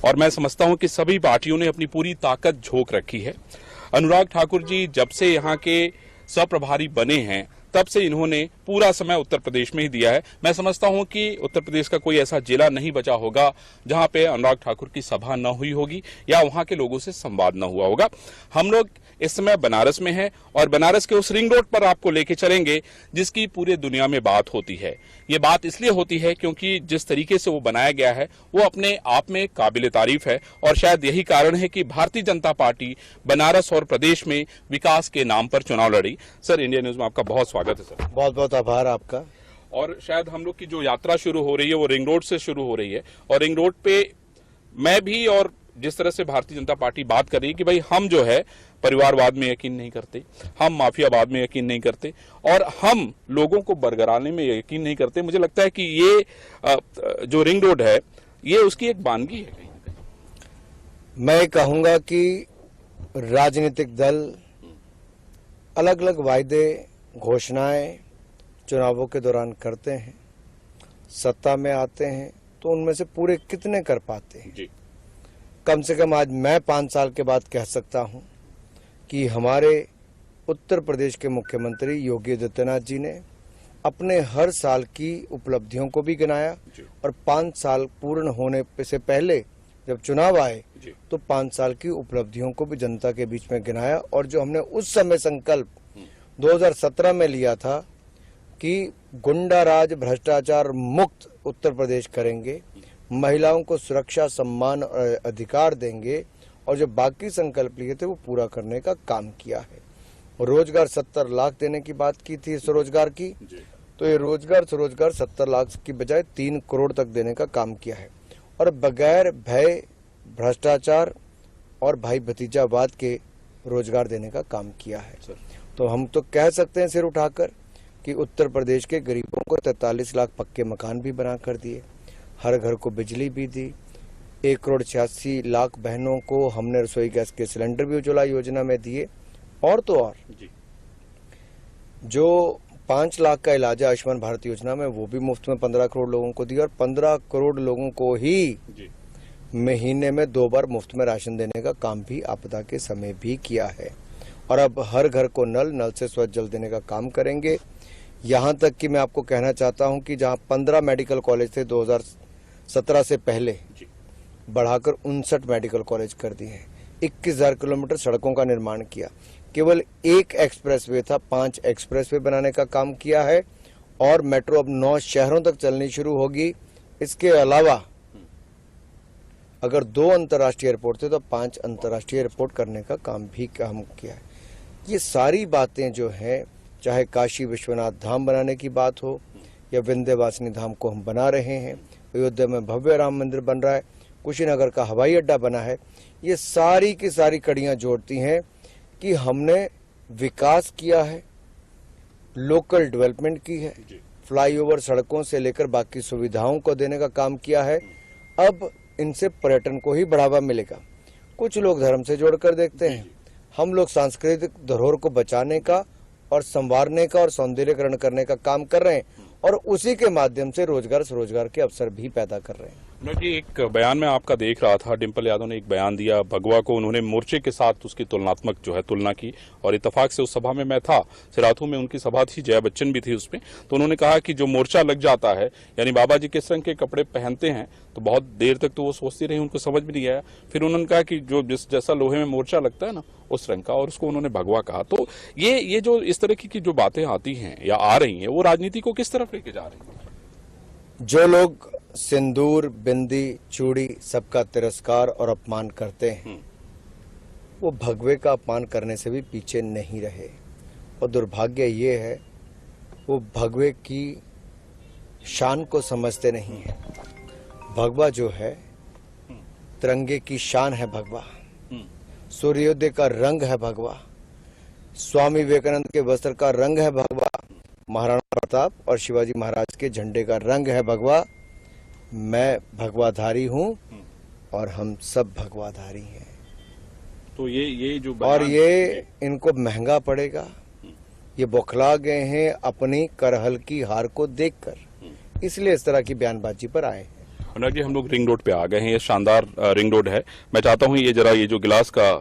और मैं समझता हूं कि सभी पार्टियों ने अपनी पूरी ताकत झोंक रखी है। अनुराग ठाकुर जी जब से यहाँ के सह-प्रभारी बने हैं तब से इन्होंने पूरा समय उत्तर प्रदेश में ही दिया है। मैं समझता हूं कि उत्तर प्रदेश का कोई ऐसा जिला नहीं बचा होगा जहां पे अनुराग ठाकुर की सभा न हुई होगी या वहां के लोगों से संवाद न हुआ होगा। हम लोग इस समय बनारस में हैं और बनारस के उस रिंग रोड पर आपको लेके चलेंगे जिसकी पूरे दुनिया में बात होती है। ये बात इसलिए होती है क्योंकि जिस तरीके से वो बनाया गया है वो अपने आप में काबिल तारीफ है और शायद यही कारण है कि भारतीय जनता पार्टी बनारस और प्रदेश में विकास के नाम पर चुनाव लड़ी। सर, इंडिया न्यूज में आपका बहुत स्वागत है। सर, बहुत बहुत आभार आपका। और शायद हम लोग की जो यात्रा शुरू हो रही है वो रिंग रोड से शुरू हो रही है और रिंग रोड पे मैं भी और जिस तरह से भारतीय जनता पार्टी बात कर रही है कि भाई हम जो है परिवारवाद में यकीन नहीं करते, हम माफियावाद में यकीन नहीं करते और हम लोगों को बरगराने में यकीन नहीं करते। मुझे लगता है कि ये जो रिंग रोड है ये उसकी एक वानगी है। कहीं ना कहीं मैं कहूंगा कि राजनीतिक दल अलग अलग वायदे घोषणाएं चुनावों के दौरान करते हैं, सत्ता में आते हैं तो उनमें से पूरे कितने कर पाते हैं जी। कम से कम आज मैं 5 साल के बाद कह सकता हूं कि हमारे उत्तर प्रदेश के मुख्यमंत्री योगी आदित्यनाथ जी ने अपने हर साल की उपलब्धियों को भी गिनाया और 5 साल पूर्ण होने से पहले जब चुनाव आए तो 5 साल की उपलब्धियों को भी जनता के बीच में गिनाया। और जो हमने उस समय संकल्प 2017 में लिया था कि गुंडा राज भ्रष्टाचार मुक्त उत्तर प्रदेश करेंगे, महिलाओं को सुरक्षा सम्मान और अधिकार देंगे और जो बाकी संकल्प लिए थे वो पूरा करने का काम किया है। रोजगार 70 लाख देने की बात की थी स्वरोजगार की, तो ये रोजगार स्वरोजगार 70 लाख की बजाय 3 करोड़ तक देने का काम किया है और बगैर भय भ्रष्टाचार और भाई भतीजावाद के रोजगार देने का काम किया है। तो हम तो कह सकते हैं सिर उठाकर कि उत्तर प्रदेश के गरीबों को 43 लाख पक्के मकान भी बना कर दिए, हर घर को बिजली भी दी, 1 करोड़ 86 लाख बहनों को हमने रसोई गैस के सिलेंडर भी उज्ज्वला योजना में दिए और तो और जो 5 लाख का इलाज आयुष्मान भारत योजना में वो भी मुफ्त में 15 करोड़ लोगों को दिया और 15 करोड़ लोगों को ही महीने में 2 बार मुफ्त में राशन देने का काम भी आपदा के समय भी किया है। और अब हर घर को नल से स्वच्छ जल देने का काम करेंगे। यहाँ तक कि मैं आपको कहना चाहता हूँ कि जहाँ 15 मेडिकल कॉलेज थे 2017 से पहले बढ़ाकर 59 मेडिकल कॉलेज कर दिए हैं। 21,000 किलोमीटर सड़कों का निर्माण किया, केवल 1 एक्सप्रेसवे था, 5 एक्सप्रेसवे बनाने का काम किया है और मेट्रो अब 9 शहरों तक चलनी शुरू होगी। इसके अलावा अगर 2 अंतर्राष्ट्रीय एयरपोर्ट थे तो 5 अंतर्राष्ट्रीय एयरपोर्ट करने का काम भी हम किया है। ये सारी बातें जो हैं, चाहे काशी विश्वनाथ धाम बनाने की बात हो या विंध्यवासिनी धाम को हम बना रहे हैं, अयोध्या में भव्य राम मंदिर बन रहा है, कुशीनगर का हवाई अड्डा बना है, ये सारी की सारी कड़ियां जोड़ती हैं कि हमने विकास किया है, लोकल डेवलपमेंट की है, फ्लाईओवर सड़कों से लेकर बाकी सुविधाओं को देने का काम किया है। अब इनसे पर्यटन को ही बढ़ावा मिलेगा। कुछ लोग धर्म से जोड़कर देखते हैं, हम लोग सांस्कृतिक धरोहर को बचाने का और संवारने का और सौंदर्यीकरण करने का काम कर रहे हैं और उसी के माध्यम से रोजगार स्वरोजगार के अवसर भी पैदा कर रहे हैं। जी, एक बयान में आपका देख रहा था, डिम्पल यादव ने एक बयान दिया, भगवा को उन्होंने मोर्चे के साथ उसकी तुलनात्मक जो है तुलना की और इत्तेफाक से उस सभा में मैं था, सिराथू में उनकी सभा थी, जया बच्चन भी थी उसमें, तो उन्होंने कहा कि जो मोर्चा लग जाता है, यानी बाबा जी किस रंग के कपड़े पहनते हैं तो बहुत देर तक तो वो सोचती रही, उनको समझ भी नहीं आया। फिर उन्होंने कहा कि जो जैसा लोहे में मोर्चा लगता है ना उस रंग का, और उसको उन्होंने भगवा कहा। तो ये जो इस तरह की जो बातें आती हैं या आ रही हैं वो राजनीति को किस तरफ लेके जा रही है? जो लोग सिंदूर, बिंदी, चूड़ी सबका तिरस्कार और अपमान करते हैं वो भगवे का अपमान करने से भी पीछे नहीं रहे। और दुर्भाग्य ये है वो भगवे की शान को समझते नहीं है। भगवा जो है तिरंगे की शान है, भगवा सूर्योदय का रंग है, भगवा स्वामी विवेकानंद के वस्त्र का रंग है, भगवा महाराणा प्रताप और शिवाजी महाराज के झंडे का रंग है, भगवा। मैं भगवाधारी हूं और हम सब भगवाधारी हैं। तो ये जो और ये इनको महंगा पड़ेगा। ये बौखला गए हैं अपनी करहल की हार को देखकर, इसलिए इस तरह की बयानबाजी पर आए हैं। अनुराग जी, हम लोग रिंग रोड पे आ गए हैं। ये शानदार रिंग रोड है। मैं चाहता हूँ ये जरा ये जो गिलास का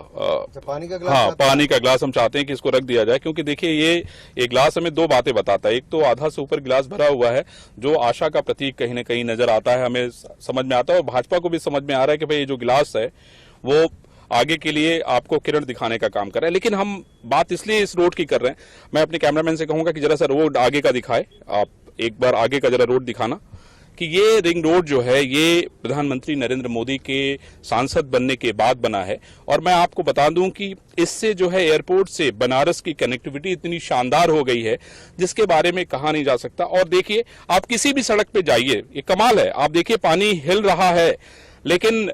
पानी का गिलास, हाँ, पानी का गिलास हम चाहते हैं कि इसको रख दिया जाए, क्योंकि देखिए ये गिलास हमें दो बातें बताता है। एक तो आधा से ऊपर गिलास भरा हुआ है, जो आशा का प्रतीक कहीं ना कहीं नजर आता है, हमें समझ में आता है, और भाजपा को भी समझ में आ रहा है कि भाई ये जो गिलास है वो आगे के लिए आपको किरण दिखाने का काम कर रहा है। लेकिन हम बात इसलिए इस रोड की कर रहे हैं, मैं अपने कैमरामैन से कहूंगा कि जरा सा रोड आगे का दिखाए, आप एक बार आगे का जरा रोड दिखाना, कि ये रिंग रोड जो है ये प्रधानमंत्री नरेंद्र मोदी के सांसद बनने के बाद बना है। और मैं आपको बता दूं कि इससे जो है एयरपोर्ट से बनारस की कनेक्टिविटी इतनी शानदार हो गई है जिसके बारे में कहा नहीं जा सकता। और देखिए, आप किसी भी सड़क पे जाइए, ये कमाल है। आप देखिए, पानी हिल रहा है लेकिन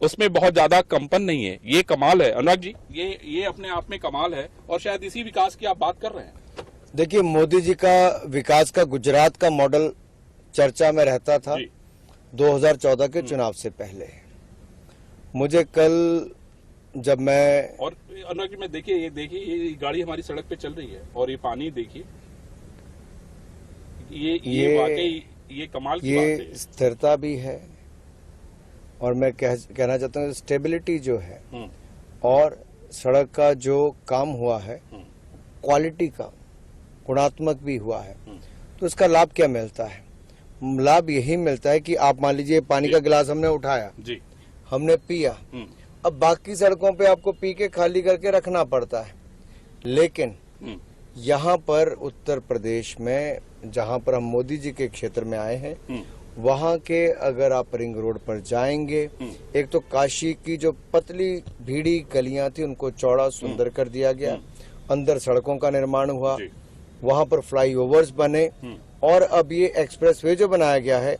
उसमें बहुत ज्यादा कंपन नहीं है। ये कमाल है अनुराग जी, ये अपने आप में कमाल है, और शायद इसी विकास की आप बात कर रहे हैं। देखिए, मोदी जी का विकास का गुजरात का मॉडल चर्चा में रहता था 2014 के चुनाव से पहले। मुझे कल जब मैं और अनुराग जी, मैं देखिए ये गाड़ी हमारी सड़क पे चल रही है और ये पानी देखिए, ये वाकई ये कमाल की बात है। ये स्थिरता भी है, और मैं कहना चाहता हूँ स्टेबिलिटी जो है, और सड़क का जो काम हुआ है क्वालिटी का, गुणात्मक भी हुआ है। तो इसका लाभ क्या मिलता है? लाभ यही मिलता है कि आप मान लीजिए पानी का गिलास हमने उठाया जी, हमने पिया, अब बाकी सड़कों पे आपको पी के खाली करके रखना पड़ता है। लेकिन यहाँ पर उत्तर प्रदेश में जहाँ पर हम मोदी जी के क्षेत्र में आए हैं, वहाँ के अगर आप रिंग रोड पर जाएंगे, एक तो काशी की जो पतली भीड़ी गलियां थी उनको चौड़ा सुंदर कर दिया गया, अंदर सड़कों का निर्माण हुआ, वहाँ पर फ्लाईओवर्स बने, और अब ये एक्सप्रेसवे जो बनाया गया है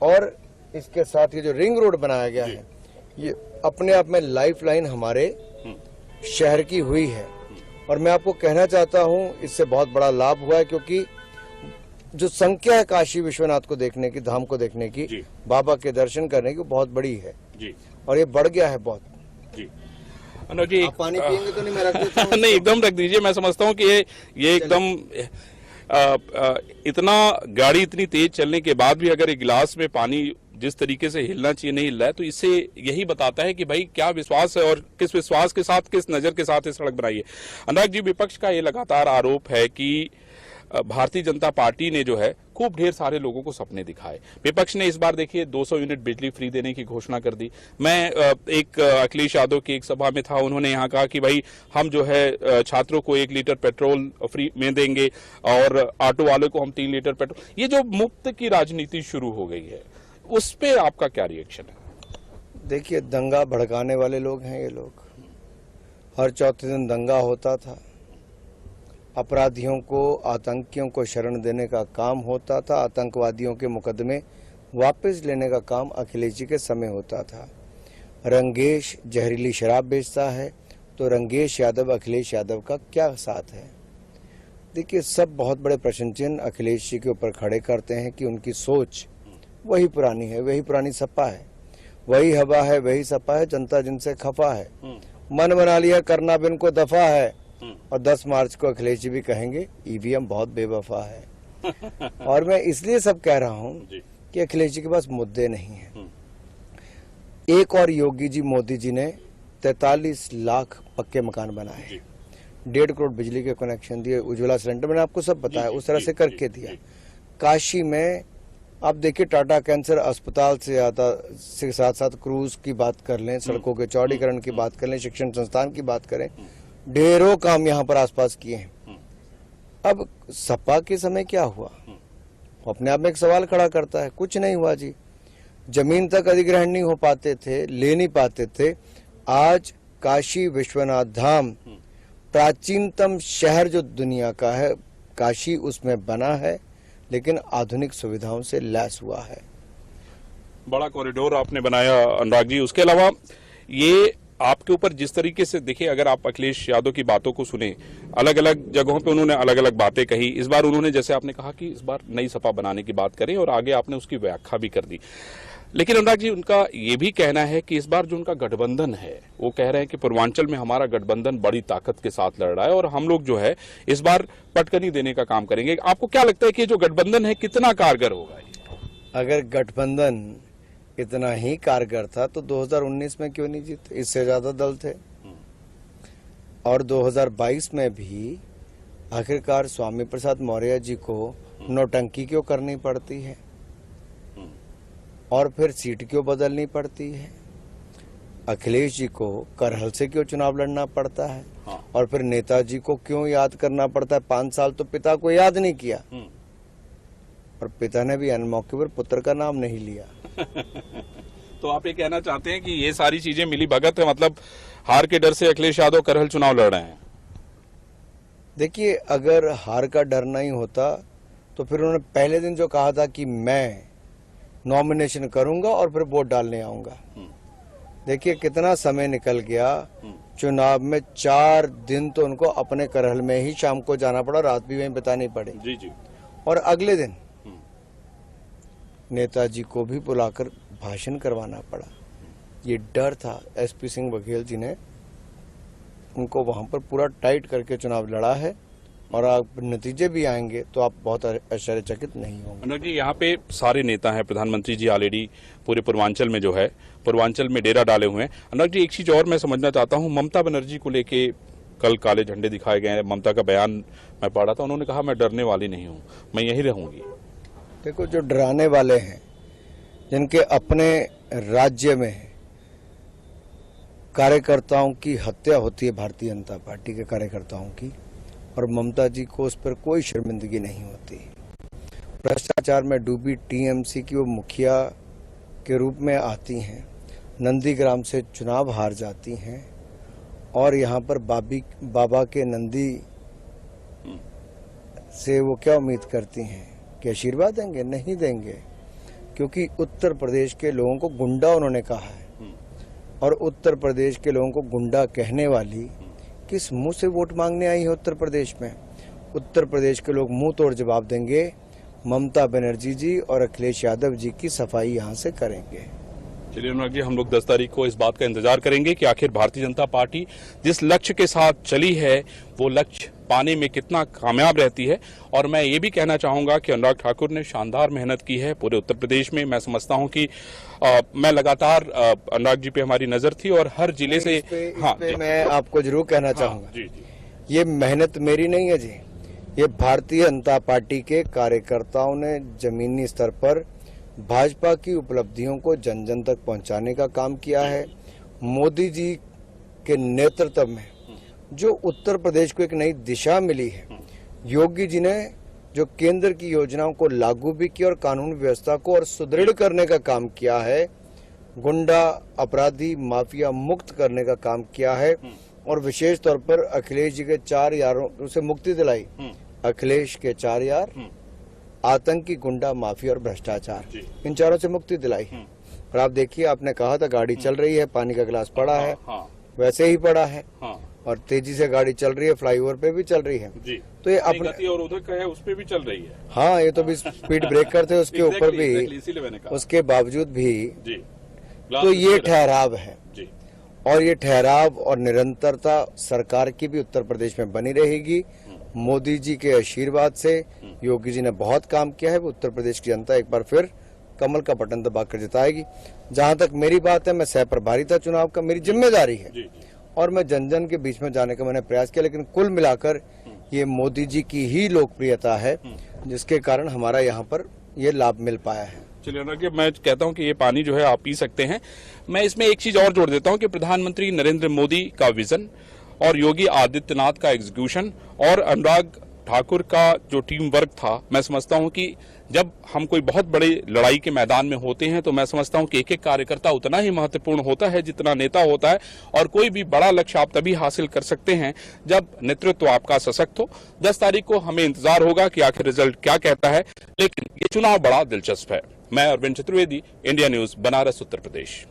और इसके साथ ये जो रिंग रोड बनाया गया है, ये अपने आप में लाइफलाइन हमारे शहर की हुई है। और मैं आपको कहना चाहता हूँ इससे बहुत बड़ा लाभ हुआ है, क्योंकि जो संख्या है काशी विश्वनाथ को देखने की, धाम को देखने की, बाबा के दर्शन करने की, बहुत बड़ी है जी, और ये बढ़ गया है बहुत जी। अनुराग जी, पानी पियेंगे तो नहीं? मैं रख देता हूं। नहीं, एकदम रख दीजिए। मैं समझता हूँ कि ये एकदम इतना गाड़ी इतनी तेज चलने के बाद भी अगर एक गिलास में पानी जिस तरीके से हिलना चाहिए नहीं हिल रहा है, तो इससे यही बताता है कि भाई क्या विश्वास है और किस विश्वास के साथ, किस नजर के साथ ये सड़क बनाई है। अनुराग जी, विपक्ष का ये लगातार आरोप है कि भारतीय जनता पार्टी ने जो है खूब ढेर सारे लोगों को सपने दिखाए। विपक्ष ने इस बार देखिए 200 यूनिट बिजली फ्री देने की घोषणा कर दी। मैं एक अखिलेश यादव की एक सभा में था, उन्होंने यहाँ कहा कि भाई हम जो है छात्रों को 1 लीटर पेट्रोल फ्री में देंगे और ऑटो वालों को हम 3 लीटर पेट्रोल। ये जो मुफ्त की राजनीति शुरू हो गई है, उस पे आपका क्या रिएक्शन है? देखिए, दंगा भड़काने वाले लोग हैं ये लोग। हर चौथे दिन दंगा होता था, अपराधियों को, आतंकियों को शरण देने का काम होता था, आतंकवादियों के मुकदमे वापस लेने का काम अखिलेश जी के समय होता था। रंगेश जहरीली शराब बेचता है तो रंगेश यादव अखिलेश यादव का क्या साथ है? देखिए, सब बहुत बड़े प्रश्न चिन्ह अखिलेश जी के ऊपर खड़े करते हैं कि उनकी सोच वही पुरानी है, वही पुरानी सपा है, वही हवा है, वही सपा है, जनता जिनसे खफा है, मन बना लिया करना बिन को दफा है। और 10 मार्च को अखिलेश जी भी कहेंगे ईवीएम बहुत बेवफा है। और मैं इसलिए सब कह रहा हूं कि अखिलेश जी के पास मुद्दे नहीं है। एक और योगी जी, मोदी जी ने 43 लाख पक्के मकान बनाए, 1.5 करोड़ बिजली के कनेक्शन दिए, उज्ज्वला सिलेंडर, मैंने आपको सब बताया, उस तरह से करके दिया। काशी में आप देखिए, टाटा कैंसर अस्पताल से साथ साथ क्रूज की बात कर लें, सड़कों के चौड़ीकरण की बात कर लें, शिक्षण संस्थान की बात करें, ढेरों काम यहाँ पर आसपास किए हैं। अब सपा के समय क्या हुआ, अपने आप में एक सवाल खड़ा करता है। कुछ नहीं हुआ जी, जमीन तक अधिग्रहण नहीं हो पाते थे, ले नहीं पाते थे। आज काशी विश्वनाथ धाम प्राचीनतम शहर जो दुनिया का है, काशी उसमें बना है, लेकिन आधुनिक सुविधाओं से लैस हुआ है। बड़ा कॉरिडोर आपने बनाया अनुराग जी। उसके अलावा ये आपके ऊपर जिस तरीके से देखिए, अगर आप अखिलेश यादव की बातों को सुने, अलग अलग जगहों पे उन्होंने अलग अलग बातें कही। इस बार उन्होंने, जैसे आपने कहा कि इस बार नई सपा बनाने की बात करें, और आगे आपने उसकी व्याख्या भी कर दी। लेकिन अनुराग जी, उनका ये भी कहना है कि इस बार जो उनका गठबंधन है, वो कह रहे हैं कि पूर्वांचल में हमारा गठबंधन बड़ी ताकत के साथ लड़ रहा है और हम लोग जो है इस बार पटकनी देने का काम करेंगे। आपको क्या लगता है कि जो गठबंधन है कितना कारगर होगा? अगर गठबंधन इतना ही कारगर था तो 2019 में क्यों नहीं जीते? इससे ज्यादा दल थे। और 2022 में भी आखिरकार स्वामी प्रसाद मौर्य जी को नौटंकी क्यों करनी पड़ती है और फिर सीट क्यों बदलनी पड़ती है? अखिलेश जी को करहल से क्यों चुनाव लड़ना पड़ता है? और फिर नेताजी को क्यों याद करना पड़ता है? 5 साल तो पिता को याद नहीं किया और पिता ने भी अनमौके पर पुत्र का नाम नहीं लिया। तो आप ये कहना चाहते हैं कि ये सारी चीजें मिली भगत है, मतलब हार के डर से अखिलेश यादव करहल चुनाव लड़ रहे हैं? देखिए, अगर हार का डर नहीं होता तो फिर उन्होंने पहले दिन जो कहा था कि मैं नॉमिनेशन करूंगा और फिर वोट डालने आऊंगा, देखिए कितना समय निकल गया। चुनाव में 4 दिन तो उनको अपने करहल में ही शाम को जाना पड़ा, रात भी वहीं बितानी पड़ी। जी जी। और अगले दिन नेताजी को भी बुलाकर भाषण करवाना पड़ा। ये डर था। एसपी सिंह बघेल जी ने उनको वहां पर पूरा टाइट करके चुनाव लड़ा है और आप नतीजे भी आएंगे तो आप बहुत आश्चर्यचकित नहीं होंगे। अनुराग जी, यहाँ पे सारे नेता हैं, प्रधानमंत्री जी ऑलरेडी पूरे पूर्वांचल में जो है पूर्वांचल में डेरा डाले हुए हैं। अनुराग जी, एक चीज और मैं समझना चाहता हूँ, ममता बनर्जी को लेके कल काले झंडे दिखाए गए हैं। ममता का बयान मैं पढ़ा था, उन्होंने कहा मैं डरने वाली नहीं हूँ, मैं यही रहूंगी। देखो, जो डराने वाले हैं, जिनके अपने राज्य में कार्यकर्ताओं की हत्या होती है, भारतीय जनता पार्टी के कार्यकर्ताओं की, और ममता जी को उस पर कोई शर्मिंदगी नहीं होती। भ्रष्टाचार में डूबी टीएमसी की वो मुखिया के रूप में आती हैं, नंदीग्राम से चुनाव हार जाती हैं और यहाँ पर बाबा के नंदी से वो क्या उम्मीद करती हैं कि आशीर्वाद देंगे? नहीं देंगे, क्योंकि उत्तर प्रदेश के लोगों को गुंडा उन्होंने कहा है और उत्तर प्रदेश के लोगों को गुंडा कहने वाली किस मुंह से वोट मांगने आई है उत्तर प्रदेश में? उत्तर प्रदेश के लोग मुंह तोड़ जवाब देंगे। ममता बनर्जी जी और अखिलेश यादव जी की सफाई यहाँ से करेंगे। चलिए अनुराग जी, हम लोग 10 तारीख को इस बात का इंतजार करेंगे कि आखिर भारतीय जनता पार्टी जिस लक्ष्य के साथ चली है वो लक्ष्य पाने में कितना कामयाब रहती है। और मैं ये भी कहना चाहूंगा कि अनुराग ठाकुर ने शानदार मेहनत की है पूरे उत्तर प्रदेश में। मैं समझता हूं कि मैं लगातार अनुराग जी पे हमारी नजर थी और हर जिले से मैं आपको जरूर कहना चाहूंगा, जी जी, ये मेहनत मेरी नहीं है जी, ये भारतीय जनता पार्टी के कार्यकर्ताओं ने जमीनी स्तर पर भाजपा की उपलब्धियों को जन जन तक पहुंचाने का काम किया है। मोदी जी के नेतृत्व में जो उत्तर प्रदेश को एक नई दिशा मिली है, योगी जी ने जो केंद्र की योजनाओं को लागू भी किया और कानून व्यवस्था को और सुदृढ़ करने का काम किया है, गुंडा अपराधी माफिया मुक्त करने का काम किया है और विशेष तौर पर अखिलेश जी के 4 यारों से मुक्ति दिलाई। अखिलेश के 4 यार आतंकी, गुंडा, माफिया और भ्रष्टाचार, इन चारों से मुक्ति दिलाई। और आप देखिए, आपने कहा था गाड़ी चल रही है, पानी का गिलास पड़ा है, वैसे ही पड़ा है और तेजी से गाड़ी चल रही है, फ्लाईओवर पे भी चल रही है जी। तो ये अपने गति और उधर का है, उस पे भी चल रही है। हाँ, ये तो भी स्पीड ब्रेकर थे उसके ऊपर भी, उसके बावजूद भी जी। तो ये ठहराव है जी। और ये ठहराव और निरंतरता सरकार की भी उत्तर प्रदेश में बनी रहेगी। मोदी जी के आशीर्वाद से योगी जी ने बहुत काम किया है। उत्तर प्रदेश की जनता एक बार फिर कमल का बटन दबाकर जिताएगी। जहां तक मेरी बात है, मैं सह प्रभारी था चुनाव का, मेरी जिम्मेदारी है और मैं जन जन के बीच में जाने का मैंने प्रयास किया, लेकिन कुल मिलाकर ये मोदी जी की ही लोकप्रियता है जिसके कारण हमारा यहाँ पर ये लाभ मिल पाया है। चलिए अनुराग जी, मैं कहता हूं कि ये पानी जो है आप पी सकते हैं। मैं इसमें एक चीज और जोड़ देता हूं कि प्रधानमंत्री नरेंद्र मोदी का विजन और योगी आदित्यनाथ का एग्जीक्यूशन और अनुराग ठाकुर का जो टीम वर्क था, मैं समझता हूं कि जब हम कोई बहुत बड़ी लड़ाई के मैदान में होते हैं तो मैं समझता हूं कि एक एक कार्यकर्ता उतना ही महत्वपूर्ण होता है जितना नेता होता है। और कोई भी बड़ा लक्ष्य आप तभी हासिल कर सकते हैं जब नेतृत्व आपका सशक्त हो। 10 तारीख को हमें इंतजार होगा कि आखिर रिजल्ट क्या कहता है, लेकिन ये चुनाव बड़ा दिलचस्प है। मैं अरविंद चतुर्वेदी, इंडिया न्यूज, बनारस, उत्तर प्रदेश।